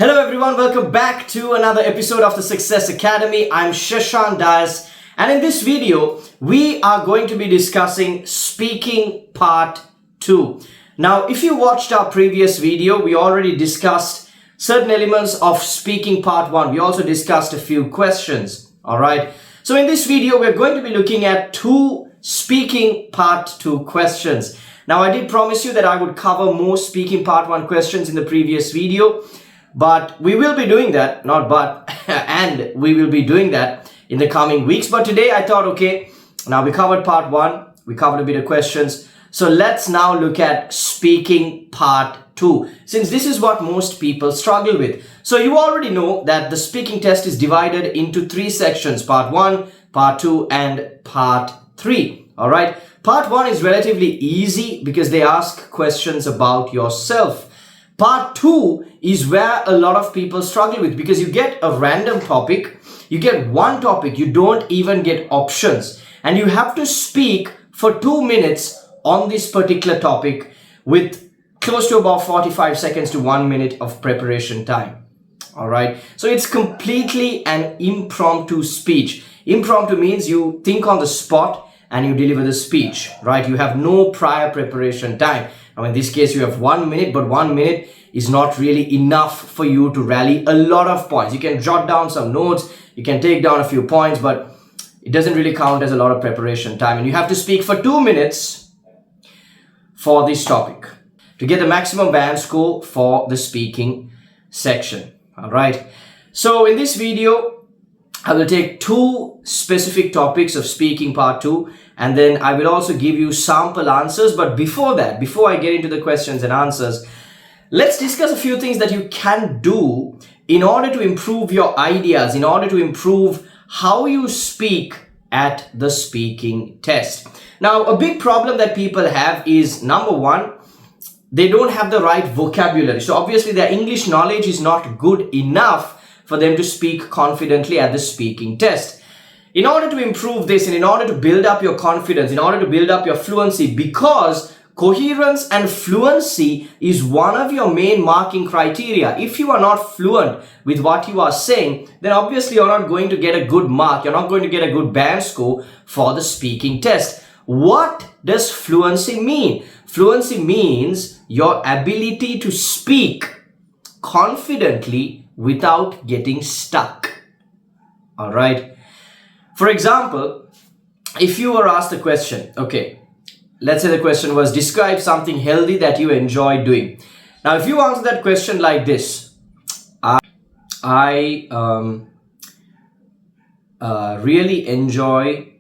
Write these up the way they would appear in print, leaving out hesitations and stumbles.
Hello everyone, welcome back to another episode of the Success Academy. I'm Shashank Dias, and in this video, we are going to be discussing speaking part 2. Now, if you watched our previous video, we already discussed certain elements of speaking part 1. We also discussed a few questions, alright? So in this video, we're going to be looking at 2 speaking part 2 questions. Now, I did promise you that I would cover more speaking part 1 questions in the previous video. But we will be doing that, and we will be doing that in the coming weeks. But today I thought, okay, now we covered part 1, we covered a bit of questions. So let's now look at speaking part 2, since this is what most people struggle with. So you already know that the speaking test is divided into 3 sections, part 1, part 2, and part 3. All right. Part 1 is relatively easy because they ask questions about yourself. Part 2 is where a lot of people struggle with because you get a random topic, you get one topic, you don't even get options, and you have to speak for 2 minutes on this particular topic with close to about 45 seconds to 1 minute of preparation time. All right. So it's completely an impromptu speech. Impromptu means you think on the spot and you deliver the speech, right? You have no prior preparation time. Now, in this case, you have 1 minute, but 1 minute is not really enough for you to rally a lot of points. You can jot down some notes, you can take down a few points, but it doesn't really count as a lot of preparation time. And you have to speak for 2 minutes for this topic to get the maximum band score for the speaking section. All right. So in this video, I will take 2 specific topics of speaking part 2, and then I will also give you sample answers. But before that, before I get into the questions and answers, let's discuss a few things that you can do in order to improve your ideas, in order to improve how you speak at the speaking test. Now, a big problem that people have is, number 1, they don't have the right vocabulary. So obviously their English knowledge is not good enough for them to speak confidently at the speaking test. In order to improve this and in order to build up your confidence, in order to build up your fluency, because coherence and fluency is one of your main marking criteria. If you are not fluent with what you are saying, then obviously you're not going to get a good mark. You're not going to get a good band score for the speaking test. What does fluency mean? Fluency means your ability to speak confidently without getting stuck. All right. For example, if you were asked a question, okay, let's say the question was, describe something healthy that you enjoy doing. Now, if you answer that question like this, I really enjoy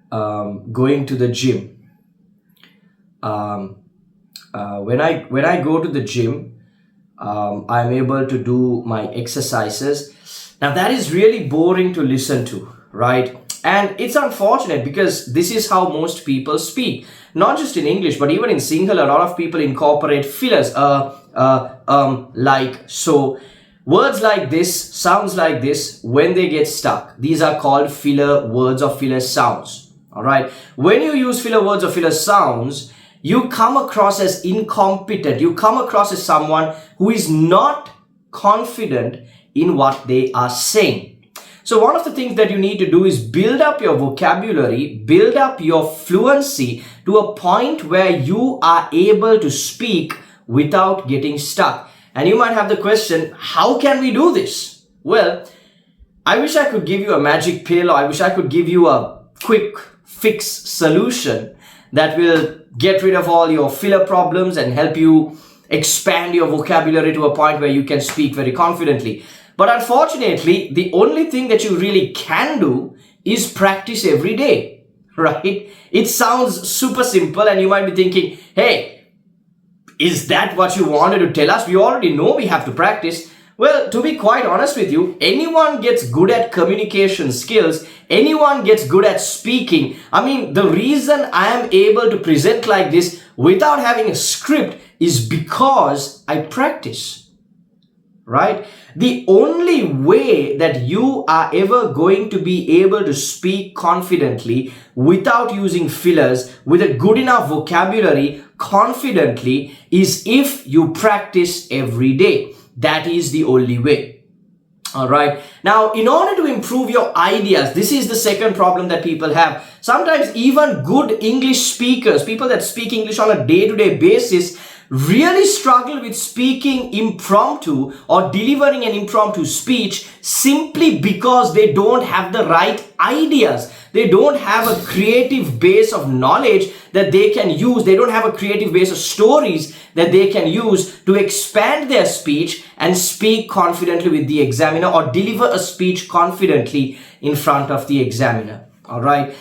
going to the gym. When I go to the gym, I'm able to do my exercises. Now, that is really boring to listen to, right? And it's unfortunate because this is how most people speak. Not just in English, but even in Sinhala, a lot of people incorporate fillers, like so. Words like this, sounds like this, when they get stuck, these are called filler words or filler sounds. All right. When you use filler words or filler sounds, you come across as incompetent. You come across as someone who is not confident in what they are saying. So one of the things that you need to do is build up your vocabulary, build up your fluency to a point where you are able to speak without getting stuck. And you might have the question, how can we do this? Well, I wish I could give you a magic pill, or I wish I could give you a quick fix solution that will get rid of all your filler problems and help you expand your vocabulary to a point where you can speak very confidently. But unfortunately, the only thing that you really can do is practice every day, right? It sounds super simple and you might be thinking, hey, is that what you wanted to tell us? We already know we have to practice. Well, to be quite honest with you, anyone gets good at communication skills. Anyone gets good at speaking. I mean, the reason I am able to present like this without having a script is because I practice, right? The only way that you are ever going to be able to speak confidently without using fillers with a good enough vocabulary confidently is if you practice every day. that is the only way. All right. Now, in order to improve your ideas, this is the second problem that people have. Sometimes even good English speakers, people that speak English on a day-to-day basis, really struggle with speaking impromptu or delivering an impromptu speech simply because they don't have the right ideas. They don't have a creative base of knowledge that they can use. They don't have a creative base of stories that they can use to expand their speech and speak confidently with the examiner or deliver a speech confidently in front of the examiner. All right.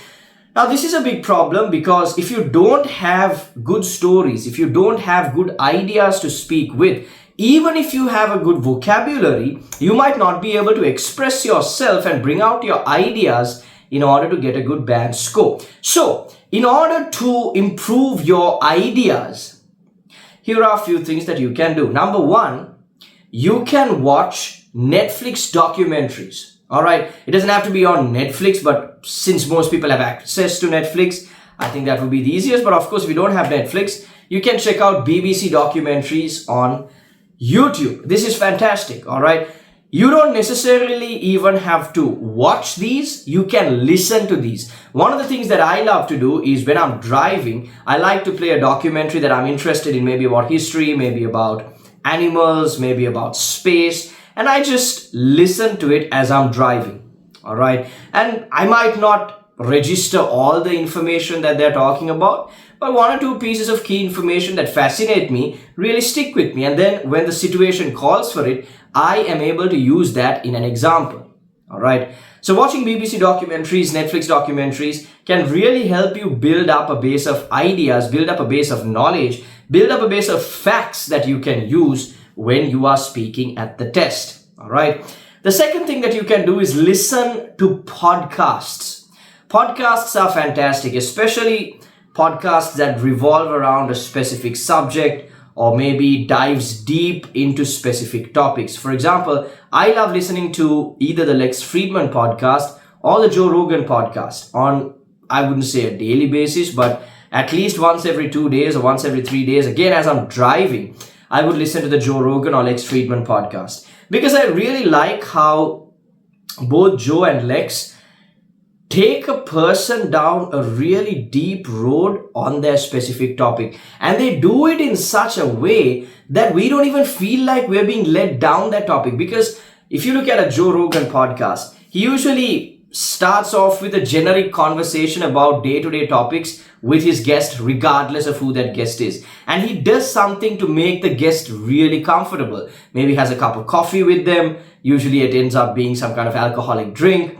Now, this is a big problem because if you don't have good stories, if you don't have good ideas to speak with, even if you have a good vocabulary, you might not be able to express yourself and bring out your ideas in order to get a good band score. So, in order to improve your ideas, here are a few things that you can do. Number one, you can watch Netflix documentaries. All right, it doesn't have to be on Netflix, but since most people have access to Netflix, I think that would be the easiest. But of course, if you don't have Netflix, you can check out BBC documentaries on YouTube. This is fantastic. All right. You don't necessarily even have to watch these. You can listen to these. One of the things that I love to do is when I'm driving, I like to play a documentary that I'm interested in, maybe about history, maybe about animals, maybe about space. And I just listen to it as I'm driving. All right. And I might not register all the information that they're talking about, but one or two pieces of key information that fascinate me really stick with me. And then when the situation calls for it, I am able to use that in an example. All right. So watching BBC documentaries, Netflix documentaries can really help you build up a base of ideas, build up a base of knowledge, build up a base of facts that you can use when you are speaking at the test. All right. The second thing that you can do is listen to podcasts. Podcasts are fantastic, especially podcasts that revolve around a specific subject or maybe dives deep into specific topics. For example, I love listening to either the Lex Friedman podcast or the Joe Rogan podcast on, I wouldn't say a daily basis, but at least once every 2 days or once every 3 days. Again, as I'm driving, I would listen to the Joe Rogan or Lex Friedman podcast because I really like how both Joe and Lex take a person down a really deep road on their specific topic. And they do it in such a way that we don't even feel like we're being led down that topic. Because if you look at a Joe Rogan podcast, he usually starts off with a generic conversation about day-to-day topics with his guest, regardless of who that guest is. And he does something to make the guest really comfortable. Maybe has a cup of coffee with them. Usually it ends up being some kind of alcoholic drink.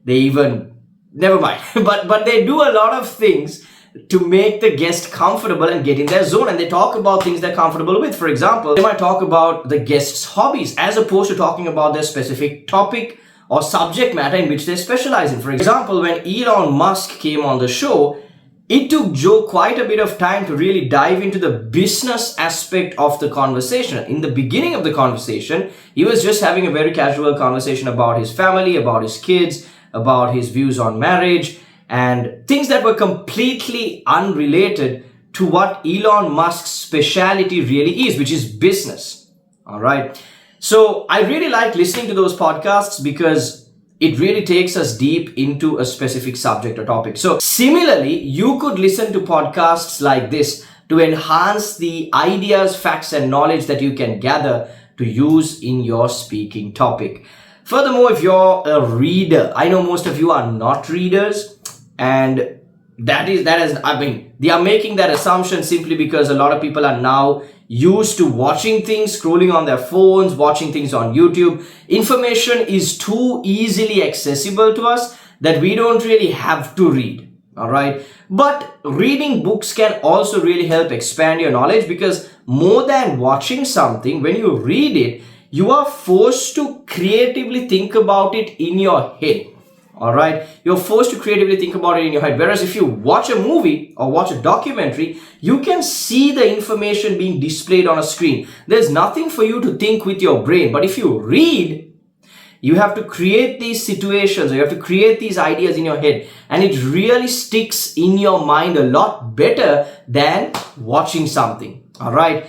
They even never mind. But they do a lot of things to make the guest comfortable and get in their zone. And they talk about things they're comfortable with. For example, they might talk about the guest's hobbies as opposed to talking about their specific topic or subject matter in which they specialize in. For example, when Elon Musk came on the show, it took Joe quite a bit of time to really dive into the business aspect of the conversation. In the beginning of the conversation, he was just having a very casual conversation about his family, about his kids, about his views on marriage, and things that were completely unrelated to what Elon Musk's specialty really is, which is business. All right. So I really like listening to those podcasts because it really takes us deep into a specific subject or topic. So similarly, you could listen to podcasts like this to enhance the ideas, facts, and knowledge that you can gather to use in your speaking topic. Furthermore, if you're a reader, I know most of you are not readers, and they are making that assumption simply because a lot of people are now used to watching things, scrolling on their phones, watching things on YouTube. Information is too easily accessible to us that we don't really have to read. All right. But reading books can also really help expand your knowledge because more than watching something, when you read it, you are forced to creatively think about it in your head. All right. You're forced to creatively think about it in your head. Whereas if you watch a movie or watch a documentary, you can see the information being displayed on a screen. There's nothing for you to think with your brain. But if you read, you have to create these situations, or you have to create these ideas in your head. And it really sticks in your mind a lot better than watching something. All right.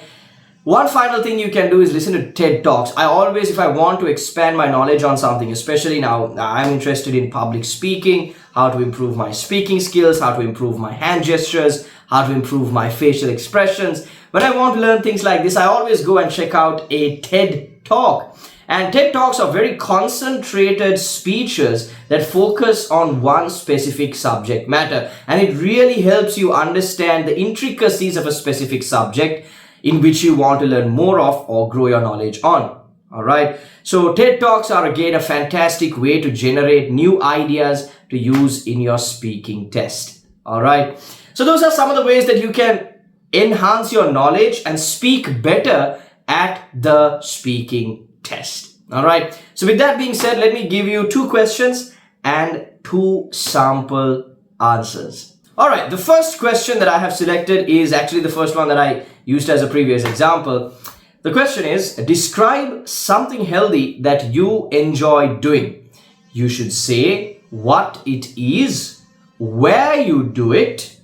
One final thing you can do is listen to TED Talks. I always, if I want to expand my knowledge on something, especially now, I'm interested in public speaking, how to improve my speaking skills, how to improve my hand gestures, how to improve my facial expressions. When I want to learn things like this, I always go and check out a TED Talk. And TED Talks are very concentrated speeches that focus on one specific subject matter. And it really helps you understand the intricacies of a specific subject in which you want to learn more of or grow your knowledge on. Alright, so TED Talks are again a fantastic way to generate new ideas to use in your speaking test. Alright, so those are some of the ways that you can enhance your knowledge and speak better at the speaking test. Alright, so with that being said, let me give you 2 questions and 2 sample answers. Alright, the first question that I have selected is actually the first one that I used as a previous example. The question is, describe something healthy that you enjoy doing. You should say what it is, where you do it,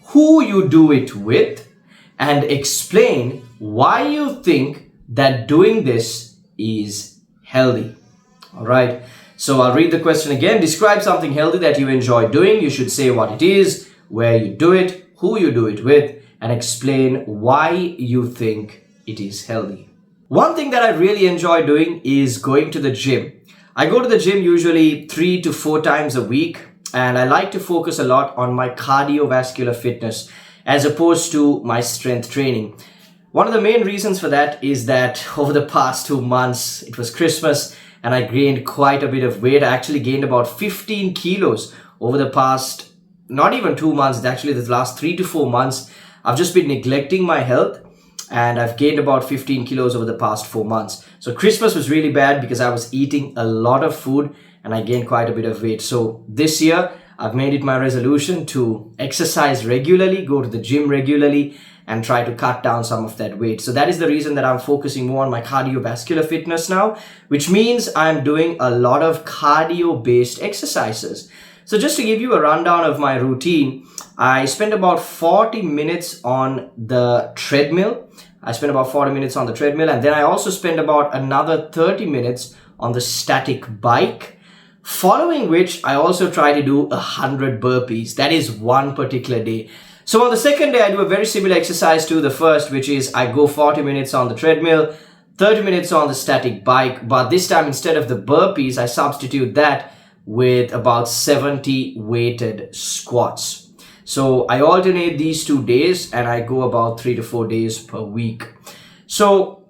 who you do it with, and explain why you think that doing this is healthy. Alright, so I'll read the question again. Describe something healthy that you enjoy doing. You should say what it is, where you do it, who you do it with, and explain why you think it is healthy. One thing that I really enjoy doing is going to the gym. I go to the gym usually 3 to 4 times a week, and I like to focus a lot on my cardiovascular fitness as opposed to my strength training. One of the main reasons for that is that over the past 2 months, it was Christmas, and I gained quite a bit of weight. I actually gained about 15 kilos over the past, not even 2 months, it's actually the last 3 to 4 months. I've just been neglecting my health, and I've gained about 15 kilos over the past 4 months. So Christmas was really bad because I was eating a lot of food and I gained quite a bit of weight. So this year, I've made it my resolution to exercise regularly, go to the gym regularly, and try to cut down some of that weight. So that is the reason that I'm focusing more on my cardiovascular fitness now, which means I'm doing a lot of cardio-based exercises. So just to give you a rundown of my routine, I spend about 40 minutes on the treadmill. And then I also spend about another 30 minutes on the static bike, following which I also try to do 100 burpees. That is one particular day. So on the second day, I do a very similar exercise to the first, which is I go 40 minutes on the treadmill, 30 minutes on the static bike, but this time instead of the burpees, I substitute that with about 70 weighted squats. So I alternate these 2 days and I go about 3 to 4 days per week. So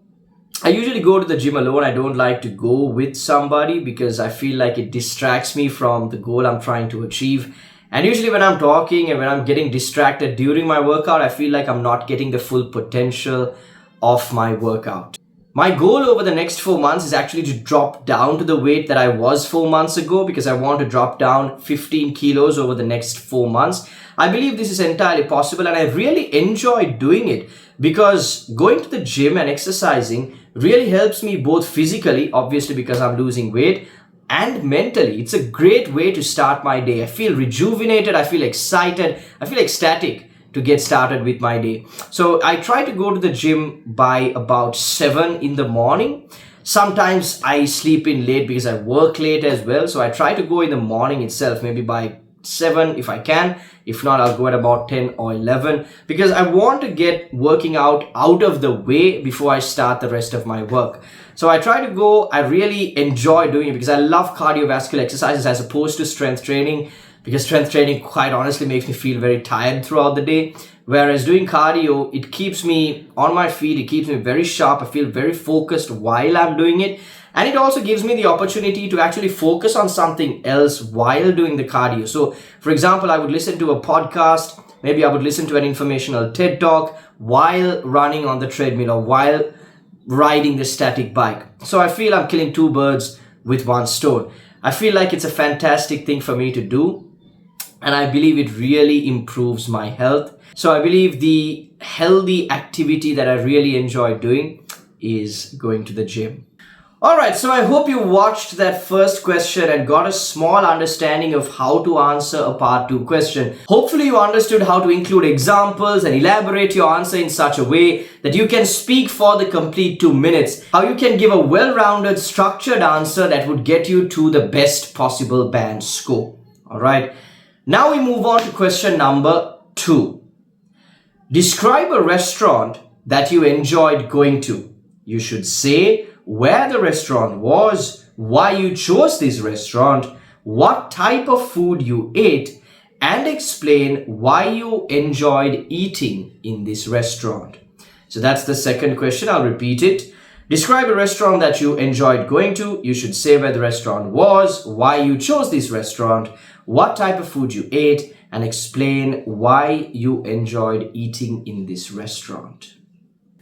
I usually go to the gym alone. I don't like to go with somebody because I feel like it distracts me from the goal I'm trying to achieve. And usually when I'm talking and when I'm getting distracted during my workout, I feel like I'm not getting the full potential of my workout. My goal over the next 4 months is actually to drop down to the weight that I was 4 months ago, because I want to drop down 15 kilos over the next 4 months. I believe this is entirely possible, and I really enjoy doing it because going to the gym and exercising really helps me both physically, obviously because I'm losing weight, and mentally. It's a great way to start my day. I feel rejuvenated, I feel excited, I feel ecstatic to get started with my day. So I try to go to the gym by about 7 in the morning. Sometimes I sleep in late because I work late as well. So I try to go in the morning itself, maybe by 7 if I can. If not, I'll go at about 10 or 11 because I want to get working out of the way before I start the rest of my work. So I try to go, I really enjoy doing it because I love cardiovascular exercises as opposed to strength training, because strength training quite honestly makes me feel very tired throughout the day. Whereas doing cardio, it keeps me on my feet, it keeps me very sharp, I feel very focused while I'm doing it. And it also gives me the opportunity to actually focus on something else while doing the cardio. So for example, I would listen to a podcast, maybe I would listen to an informational TED Talk while running on the treadmill or while riding the static bike. So I feel I'm killing 2 birds with 1 stone. I feel like it's a fantastic thing for me to do, and I believe it really improves my health. So I believe the healthy activity that I really enjoy doing is going to the gym. Alright, so I hope you watched that first question and got a small understanding of how to answer a part 2 question. Hopefully you understood how to include examples and elaborate your answer in such a way that you can speak for the complete 2 minutes. How you can give a well-rounded, structured answer that would get you to the best possible band score. Alright, now we move on to question number 2. Describe a restaurant that you enjoyed going to. You should say where the restaurant was, why you chose this restaurant, what type of food you ate, and explain why you enjoyed eating in this restaurant. So that's the second question. I'll repeat it. Describe a restaurant that you enjoyed going to. You should say where the restaurant was, why you chose this restaurant, what type of food you ate, and explain why you enjoyed eating in this restaurant.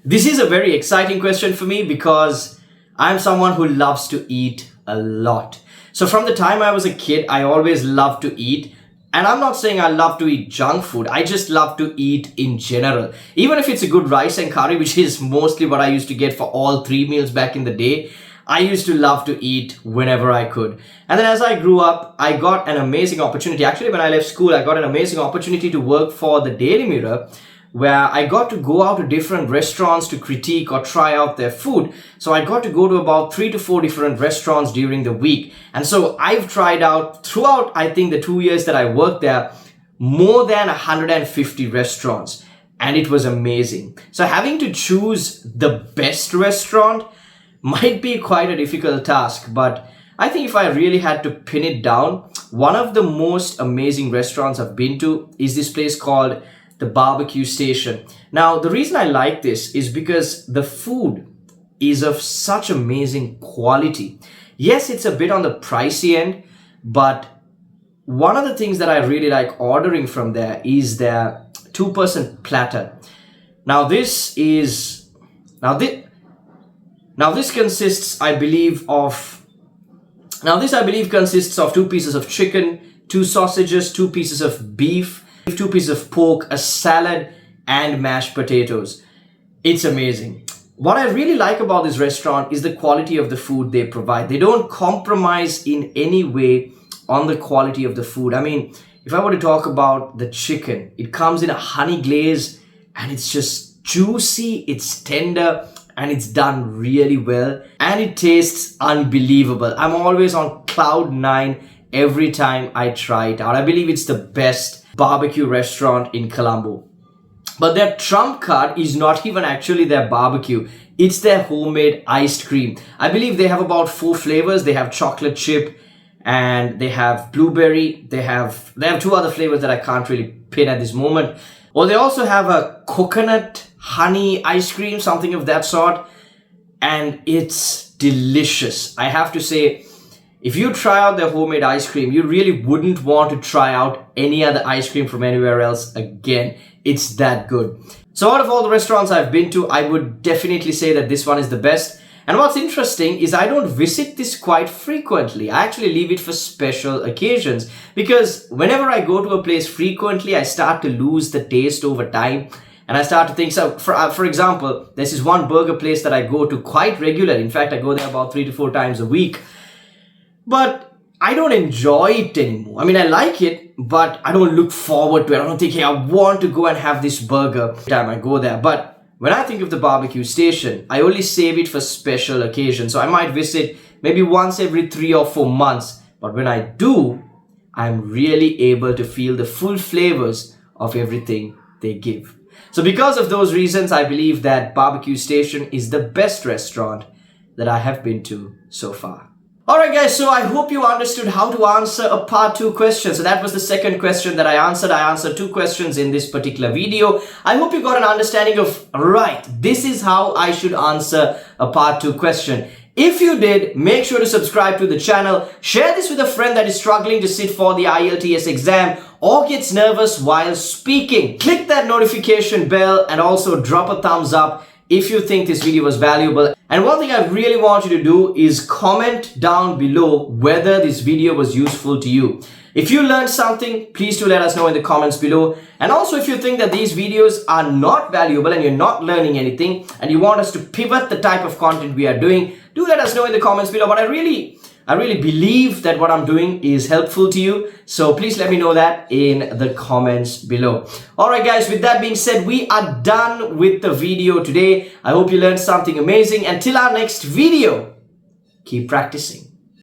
This is a very exciting question for me because I'm someone who loves to eat a lot. So from the time I was a kid, I always loved to eat. And I'm not saying I love to eat junk food. I just love to eat in general. Even if it's a good rice and curry, which is mostly what I used to get for all 3 meals back in the day, I used to love to eat whenever I could. And then as I grew up, I got an amazing opportunity. Actually, when I left school, I got an amazing opportunity to work for the Daily Mirror, where I got to go out to different restaurants to critique or try out their food. So I got to go to about 3 to 4 different restaurants during the week. And so I've tried out throughout, I think, the 2 years that I worked there, more than 150 restaurants. And it was amazing. So having to choose the best restaurant might be quite a difficult task. But I think if I really had to pin it down, one of the most amazing restaurants I've been to is this place called the Barbecue Station. Now, the reason I like this is because the food is of such amazing quality. Yes, it's a bit on the pricey end, but one of the things that I really like ordering from there is their 2-person platter. Now this consists, I believe, consists of 2 pieces of chicken, 2 sausages, 2 pieces of beef, 2 pieces of pork, a salad, and mashed potatoes. It's amazing. What I really like about this restaurant is the quality of the food they provide. They don't compromise in any way on the quality of the food. I mean, if I were to talk about the chicken, it comes in a honey glaze and it's just juicy, it's tender, and it's done really well, and it tastes unbelievable. I'm always on cloud 9 every time I try it out. I believe it's the best barbecue restaurant in Colombo. But their trump card is not even actually their barbecue. It's their homemade iced cream. I believe they have about 4 flavors. They have chocolate chip and they have blueberry. They have 2 other flavors that I can't really pin at this moment. Well, they also have a coconut honey ice cream, something of that sort. And it's delicious. I have to say, if you try out their homemade ice cream, you really wouldn't want to try out any other ice cream from anywhere else again. It's that good. So out of all the restaurants I've been to, I would definitely say that this one is the best. And what's interesting is I don't visit this quite frequently. I actually leave it for special occasions, because whenever I go to a place frequently, I start to lose the taste over time. And I start to think, so for example, there's this one burger place that I go to quite regularly. In fact, I go there about 3 to 4 times a week. But I don't enjoy it anymore. I mean, I like it, but I don't look forward to it. I don't think, hey, I want to go and have this burger every time I go there. But when I think of the Barbecue Station, I only save it for special occasions. So I might visit maybe once every 3 or 4 months. But when I do, I'm really able to feel the full flavors of everything they give. So because of those reasons, I believe that Barbecue Station is the best restaurant that I have been to so far. Alright guys, so I hope you understood how to answer a part 2 question. So that was the second question that I answered. I answered 2 questions in this particular video. I hope you got an understanding of, right, this is how I should answer a part 2 question. If you did, make sure to subscribe to the channel. Share this with a friend that is struggling to sit for the IELTS exam or gets nervous while speaking. Click that notification bell and also drop a thumbs up if you think this video was valuable. And one thing I really want you to do is comment down below whether this video was useful to you. If you learned something, please do let us know in the comments below. And also if you think that these videos are not valuable and you're not learning anything and you want us to pivot the type of content we are doing, do let us know in the comments below. But I really believe that what I'm doing is helpful to you. So please let me know that in the comments below. All right, guys, with that being said, we are done with the video today. I hope you learned something amazing. Until our next video, keep practicing.